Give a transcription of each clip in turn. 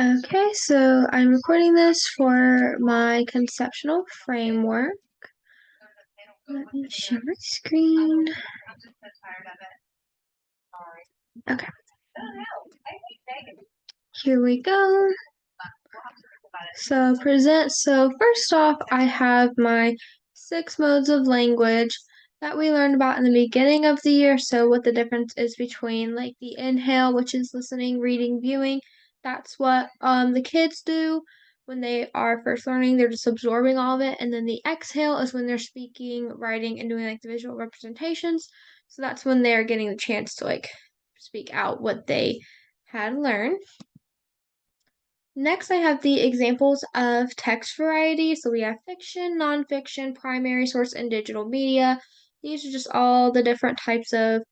Okay, so I'm recording this for my conceptual framework. Let me share my screen. Okay, here we go. So present. So first off, I have my 6 modes of language that we learned about in the beginning of the year. So what the difference is between like the inhale, which is listening, reading, viewing. That's what the kids do when they are first learning. They're just absorbing all of it. And then the exhale is when they're speaking, writing, and doing like the visual representations. So that's when they're getting the chance to like speak out what they had learned. Next, I have the examples of text variety. So we have fiction, nonfiction, primary source, and digital media. These are just all the different types of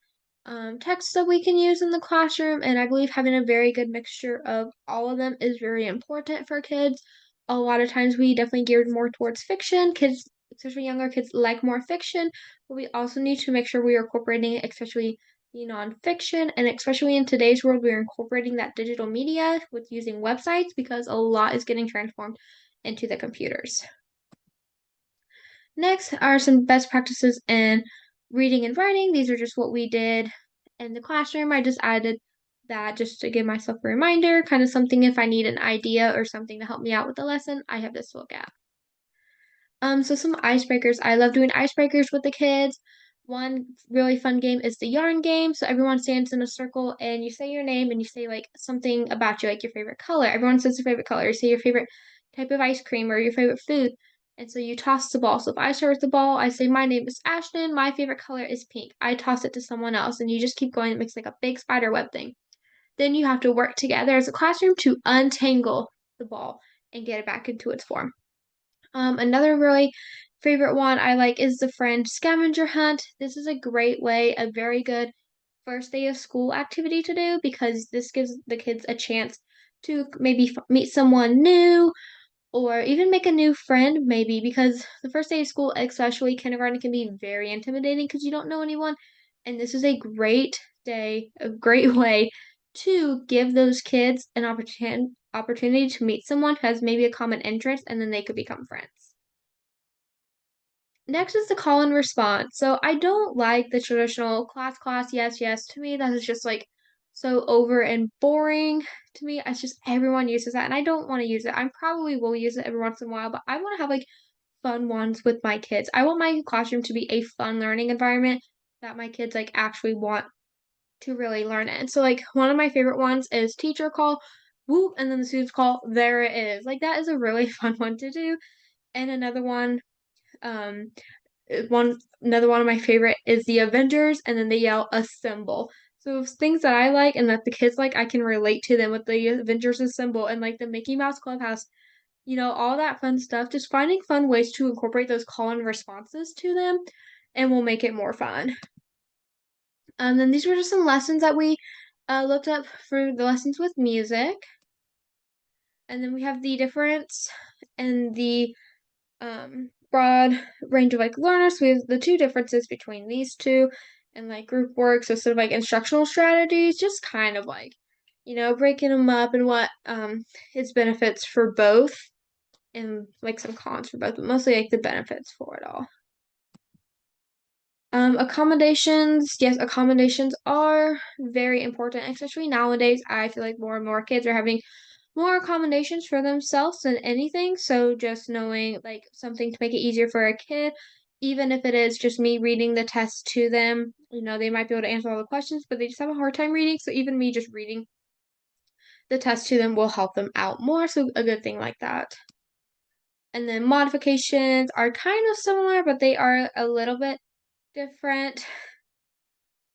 texts that we can use in the classroom, and I believe having a very good mixture of all of them is very important for kids. A lot of times we definitely geared more towards fiction. Kids, especially younger kids, like more fiction, but we also need to make sure we are incorporating it, especially the nonfiction, and especially in today's world, we're incorporating that digital media with using websites because a lot is getting transformed into the computers. Next are some best practices in reading and writing. These are just what we did in the classroom. I just added that just to give myself a reminder, kind of something if I need an idea or something to help me out with the lesson, I have this to look at. So some icebreakers. I love doing icebreakers with the kids. One really fun game is the yarn game. So everyone stands in a circle and you say your name and you say like something about you, like your favorite color. Everyone says their favorite color. You say your favorite type of ice cream or your favorite food. And so you toss the ball. So if I start with the ball, I say my name is Ashton. My favorite color is pink. I toss it to someone else and you just keep going. It makes like a big spider web thing. Then you have to work together as a classroom to untangle the ball and get it back into its form. Another really favorite one I like is the friend scavenger hunt. This is a great way, a very good first day of school activity to do because this gives the kids a chance to maybe meet someone new or even make a new friend, maybe because the first day of school, especially kindergarten, can be very intimidating because you don't know anyone. And this is a great day, a great way to give those kids an opportunity to meet someone who has maybe a common interest and then they could become friends. Next is the call and response. So I don't like the traditional class, yes, yes. To me, that is just like so over and boring. To me, it's just everyone uses that, and I don't want to use it. I probably will use it every once in a while, but I want to have like fun ones with my kids. I want my classroom to be a fun learning environment that my kids like actually want to really learn it. And so like one of my favorite ones is teacher call, whoop, and then the students call, there it is. Like that is a really fun one to do. And another one um one another one of my favorite is the Avengers, and then they yell assemble. So things that I like and that the kids like, I can relate to them with the Avengers assemble and like the Mickey Mouse Clubhouse, all that fun stuff. Just finding fun ways to incorporate those call and responses to them, and will make it more fun. Then these were just some lessons that we looked up for the lessons with music, and then we have the difference and the broad range of like learners. We have the two differences between these two and like group work. So sort of like instructional strategies, just kind of like, breaking them up and what its benefits for both and like some cons for both, but mostly like the benefits for it all. Accommodations. Yes, accommodations are very important, especially nowadays. I feel like more and more kids are having more accommodations for themselves than anything. So just knowing like something to make it easier for a kid, even if it is just me reading the test to them, they might be able to answer all the questions, but they just have a hard time reading. So even me just reading the test to them will help them out more. So a good thing like that. And then modifications are kind of similar, but they are a little bit different.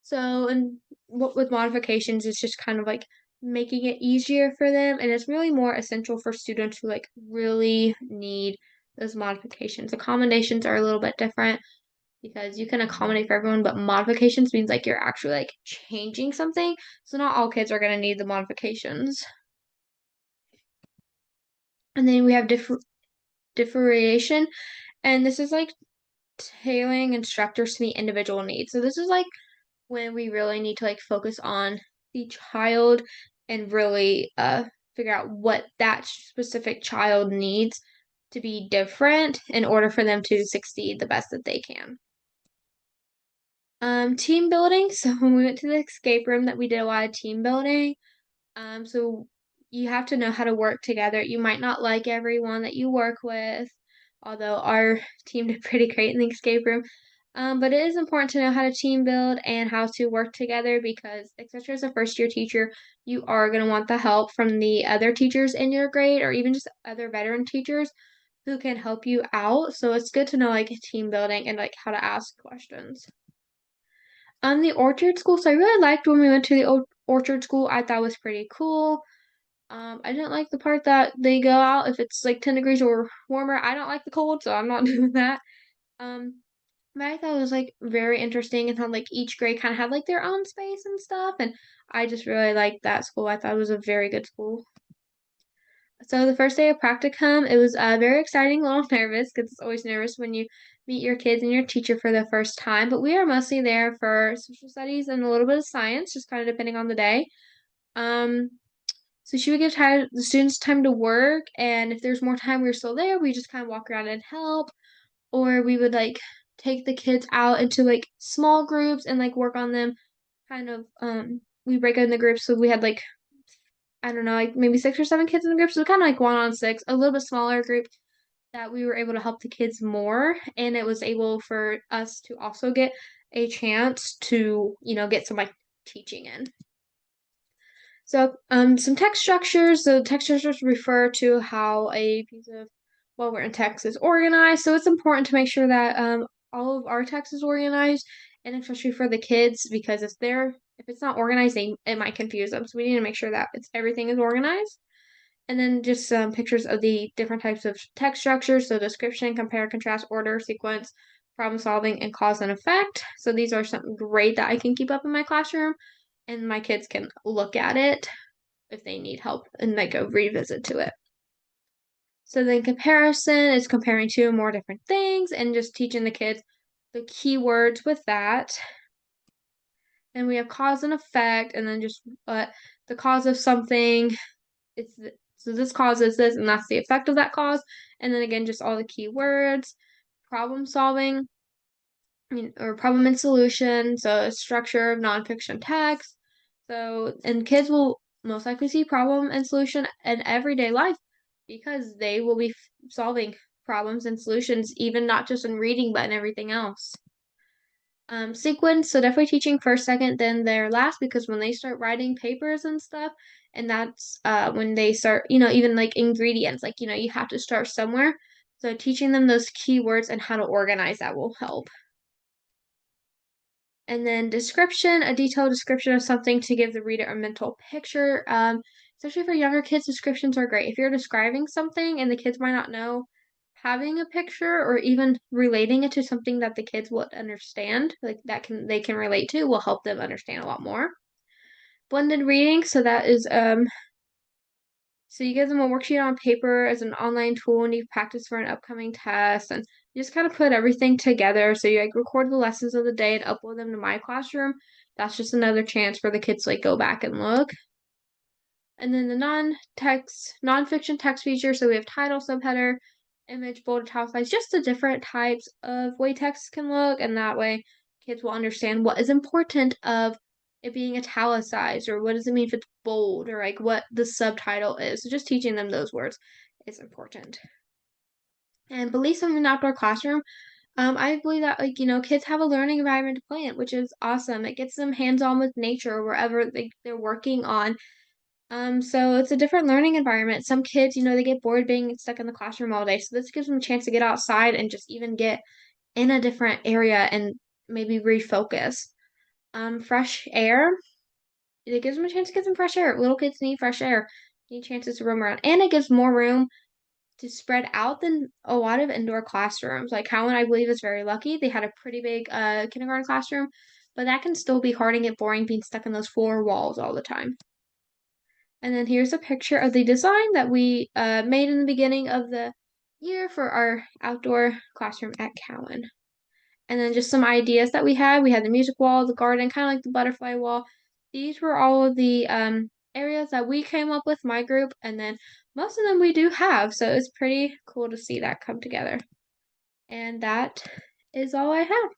So, and what with modifications, it's just kind of like making it easier for them, and it's really more essential for students who like really need those modifications. Accommodations are a little bit different because you can accommodate for everyone, but modifications means like you're actually like changing something. So not all kids are going to need the modifications. And then we have differentiation, and this is like tailoring instructors to meet individual needs. So this is like when we really need to like focus on the child and really figure out what that specific child needs to be different in order for them to succeed the best that they can. Team building. So when we went to the escape room, that we did a lot of team building. So you have to know how to work together. You might not like everyone that you work with, although our team did pretty great in the escape room. But it is important to know how to team build and how to work together because, especially as a first year teacher, you are going to want the help from the other teachers in your grade or even just other veteran teachers who can help you out. So it's good to know like team building and like how to ask questions. The orchard school. So I really liked when we went to the old orchard school. I thought it was pretty cool. I didn't like the part that they go out if it's like 10 degrees or warmer. I don't like the cold, so I'm not doing that. Um, but I thought it was like very interesting and how like each grade kind of had like their own space and stuff. And I just really liked that school. I thought it was a very good school. So the first day of practicum, it was very exciting, a little nervous because it's always nervous when you meet your kids and your teacher for the first time. But we are mostly there for social studies and a little bit of science, just kind of depending on the day. Um, so she would give the students time to work, and if there's more time we were still there, we just kind of walk around and help, or we would like take the kids out into like small groups and like work on them. Kind of, we break into groups, so we had like I don't know, like maybe 6 or 7 kids in the group, so kind of like 1 on 6, a little bit smaller group that we were able to help the kids more, and it was able for us to also get a chance to get some like teaching in. So, some text structures. So, text structures refer to how a piece of well-written text is organized. So, it's important to make sure that all of our text is organized, and especially for the kids, because if it's not organized, it might confuse them. So, we need to make sure that everything is organized. And then just some pictures of the different types of text structures. So, description, compare, contrast, order, sequence, problem solving, and cause and effect. So, these are something great that I can keep up in my classroom and my kids can look at it if they need help and like go revisit to it. So then comparison is comparing two or more different things and just teaching the kids the keywords with that. And we have cause and effect, and then just the cause of something. So this causes this, and that's the effect of that cause. And then again, just all the keywords, problem solving, or problem and solution. So structure of nonfiction text. So, and kids will most likely see problem and solution in everyday life because they will be solving problems and solutions, even not just in reading, but in everything else. Sequence, so definitely teaching first, second, then their last, because when they start writing papers and stuff, and that's when they start, even like ingredients, like, you have to start somewhere. So teaching them those keywords and how to organize that will help. And then description, a detailed description of something to give the reader a mental picture. Especially for younger kids, descriptions are great. If you're describing something and the kids might not know, having a picture or even relating it to something that the kids would understand, like they can relate to, will help them understand a lot more. Blended reading, so that is so you give them a worksheet on paper as an online tool and you practice for an upcoming test and you just kind of put everything together. So you like record the lessons of the day and upload them to my classroom. That's just another chance for the kids to like go back and look. And then the nonfiction text feature. So we have title, subheader, image, bold, italicized, just the different types of way text can look, and that way kids will understand what is important of it being italicized, or what does it mean if it's bold, or like what the subtitle is. So just teaching them those words is important. And beliefs in an outdoor classroom. I believe that kids have a learning environment to play in, which is awesome. It gets them hands-on with nature wherever they're working on. So it's a different learning environment. Some kids, they get bored being stuck in the classroom all day. So this gives them a chance to get outside and just even get in a different area and maybe refocus. Fresh air. It gives them a chance to get some fresh air. Little kids need fresh air, need chances to roam around. And it gives more room to spread out than a lot of indoor classrooms. Like Cowan, I believe, is very lucky. They had a pretty big kindergarten classroom, but that can still be hard and get boring being stuck in those four walls all the time. And then here's a picture of the design that we made in the beginning of the year for our outdoor classroom at Cowan. And then just some ideas that we had. We had the music wall, the garden, kind of like the butterfly wall. These were all of the areas that we came up with, my group, and then most of them we do have, so it's pretty cool to see that come together. And that is all I have.